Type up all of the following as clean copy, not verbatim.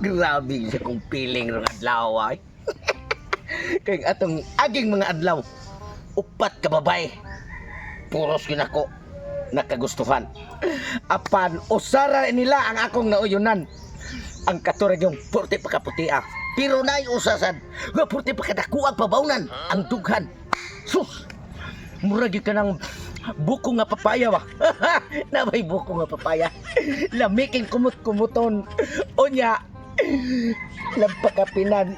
Grabe siya kung piling ng adlaw ay. Kaya atong aging mga adlaw, upat ka babay. Puros ginako nakagustuhan. Apan usara nila ang akong nauyunan. Ang katurag yung purti pa kaputia. Pero na'y usasan, nga purti pa kadakuang pabawnan ang dughan. Sus! Murag ka ng buko nga papaya ba? Nabay buko nga papaya. Lamiking kumut-kumuton. Onya, lampakapinan.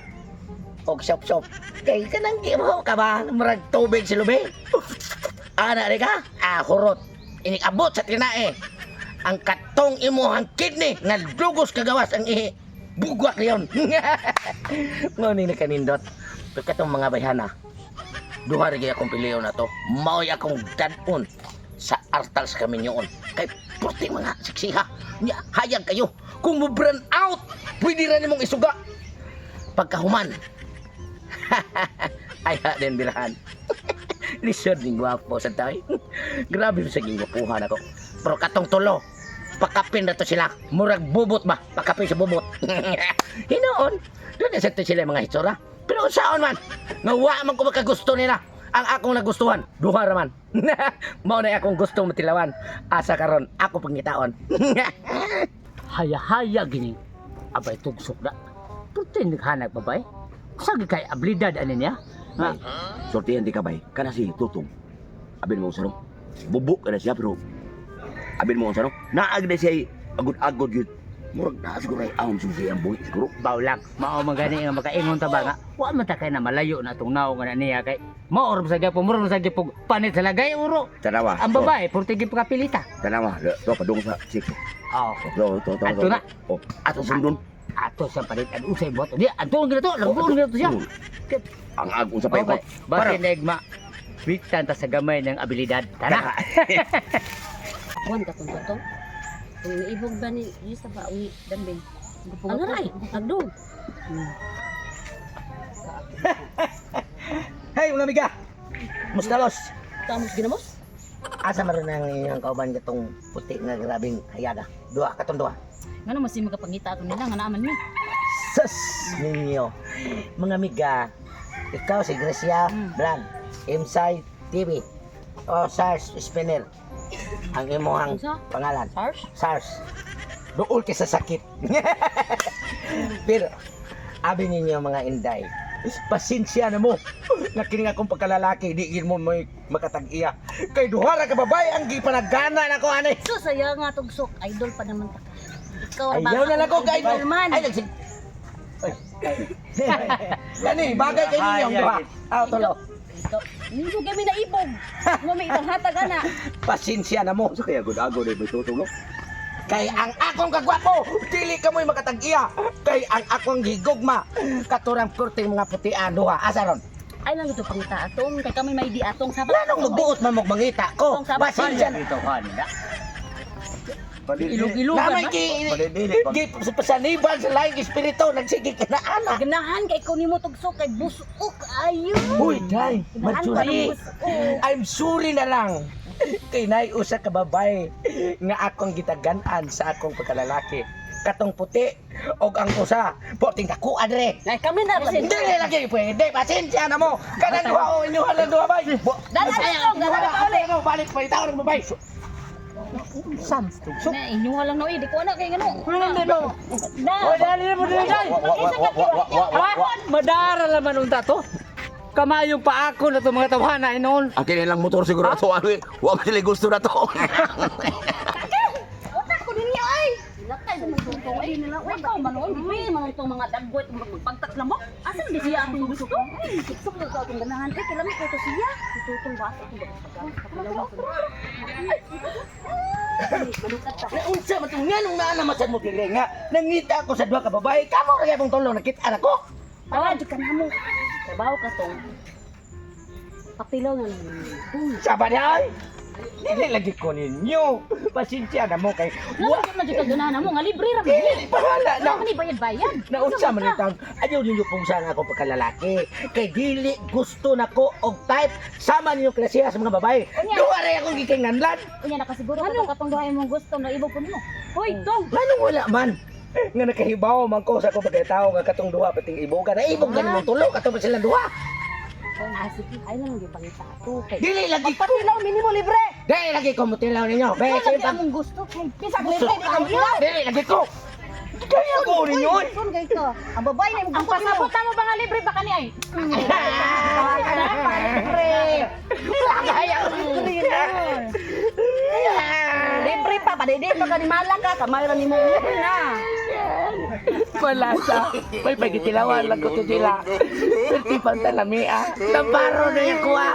Og sop-sop. Kay kanang gimaw ka ba? Murag tubig si lubi. Ana rin ka? Hurot. Inikabot sa tinae. Ang katong imuhang kidney nga dugos kagawas ang ihi. Bugwak niyon. Ngunit na kanindot. Pagkatong mga bayhana. Duha rin akong piliyon na to. Maoy akong danon sa artal sa kaminyoon. Kay puti mga siksiha. Hayag kayo. Kung mo burn out, pwede rin mong isuga. Pagkahuman. Ay din birahan. Lisod ng gwapo sa tayo. Grabe sa gingwapuhan ako. Pero katong tulo, pakapin na to sila. Murag bubot ba? Pakapin sa bubot. Hinoon. Doon na sa to sila mga hitsura. Pero saan man, nawa man ko makagusto nila. Ang akong nagustuhan, duha raman. Mao na akong gusto matilawan. Asa karon ako pangitaon. Haya-haya gini. Abay tugsok na. Puti naghanap babay. Sagi kay ablidad ano niya? Bay, sortihan di ka bay, kana si Tutong. Abin mo sarong, bubuk ka na siya pero abin mo sarong, naag na siya agod-agod yun. Murag na siguro ay ahon susi ang buhi siguro. Bawlang, mao magani nga makaingon ta ba nga. Wa man ta kay na malayo na tong naong nga niya kay maor sa gyapon muro sa gyapon panit sa lagay uro. Tanawa. Ang babae purtigi pa kapilita. Tanawa, to padung sa siko. Oh. To. Ato na. Oh, ato sundon. Ato sa palit an usay boto. Di ato nga to, lagon nga to siya. Ang agong sa paikot. Basta negma. Wiktan ta sa gamay ng abilidad. Tara. Kuan ka kung totoo. Kung naibog ba ni sa ba uwi dambing. Ano ray? Agdog. Hey mga amiga! Mustalos! Tamos ginamos? Asa maroon ang inyong kauban katong puti nga grabing hayaga? Dua, katong dua. Ngano mas makapangita ato nila nga naaman mi. Sus ninyo! Mga amiga, ikaw si Gracia Blan, Inside TV, o SARS Spinner. Ang imuhang Unsa? pangalan. SARS? SARS. Dool ka sa sakit. Pero, abi ninyo mga inday, pasensya na mo. Nakining akong pagkalalaki, di gin mo may makatag-iya. Kay duhara ka babay, ang gipanagana na ko, ane. So saya nga tugsok, idol pa naman ta. Ikaw Ayaw na lang ko, kay idol man. Ay, nagsig... Ay. Gani, bagay kay ninyo ang duha. Tulo. Ikaw, hindi kami naibog. Mo may itong hatag ana. Pasensya na mo. So kaya agod-agod ay may tutong no? Kay ang akong kagwapo, dili ka mo'y makatag-iya. Kay ang akong higugma, katurang kurting mga putian, duha. Asa ron? Ay lang ito pangita atong kay kami may di atong sabat. Lanong magbuot man magmangita ko. Pasensya na. Dito kanila. Ilog-ilogan Namay ba? gi sa pasaniban sa laing espiritu nagsige ka na ana. Ganahan kay ko nimo tugsok kay busok ayo. Uy, day, Ganahan ka madsuri. ng busok. I'm sorry na lang. Kay nay usa ka babay nga akong gitagan-an sa akong pagkalalaki. Katong puti og ang usa, puting kakuan re. Ay kami na kasi. Hindi lagi pwede, pasensya na mo. Kanang duha o inyuhan lang duha bay. Dala na to, dala na ulit. Balik pa itaw ng babay. Sans tugsok. Na inyuha lang no, di ko ana kay ngano. Ano? Na. Dali mo dali. Madara laman unta to. Kamayong pa ako na to mga tawhana inon. Akin lang motor siguro ato ano eh. Wa man sila gusto na to. Utak ko din niya ay. Lakay naman tungtong ay nila. Uy, ikaw manon, di man tong mga dagboy magpagtak lang mo. Asan di siya atong gusto? Ay, tiktok na ka atong ganahan kay kilami ko to siya. Tutong ba atong pagkakalawa. Unsa man tong nganong naa masan mo dili nga nangita ako sa duha ka babae. Kamo ra gyapon tulo nakita anak ko. Tawa, di ka na mo. Trabaho ka tong. Papilaw na naman. Sabi niya ay. Dili lagi ko ninyo. Pasensya na mo kay Wa na di ka ganahan mo nga libre ra man. Dili bahala na. Wala man ni bayad-bayad. Naunsa man itang ayaw ninyo pong sana ako pagkalalaki. Kay dili gusto nako og type sama ninyo klasiya sa mga babae. Duha ra akong gikinganlan. Unya nakasiguro ka katong duhay mong gusto na ibo po nimo. Hoy, tong. Manong wala man. Nga nakahibaw man ko sa ko pagkatao nga katong duha pating iboga. Na ibog ganin mong tulo katong silang duha. Ah, sige, ay na lang gipangita ako kay. Dili lagi ko. Patilaw minimo libre. Dili lagi ko mutilaw ninyo. Be, Ay, sige lagi pag among gusto kay bisag libre di ka mo. Dili lagi ko. Kaya ko ninyo. Son gay ka. Ang babae na Ang pasabot mo ba nga libre ba kani ay? Kaya ko. Libre pa padede pa ka ni malaka kamay ra nimo na. Wala siya. May pagkitilawan lang ko to sila. Perti pang talamia. Nabaro na yung kuha.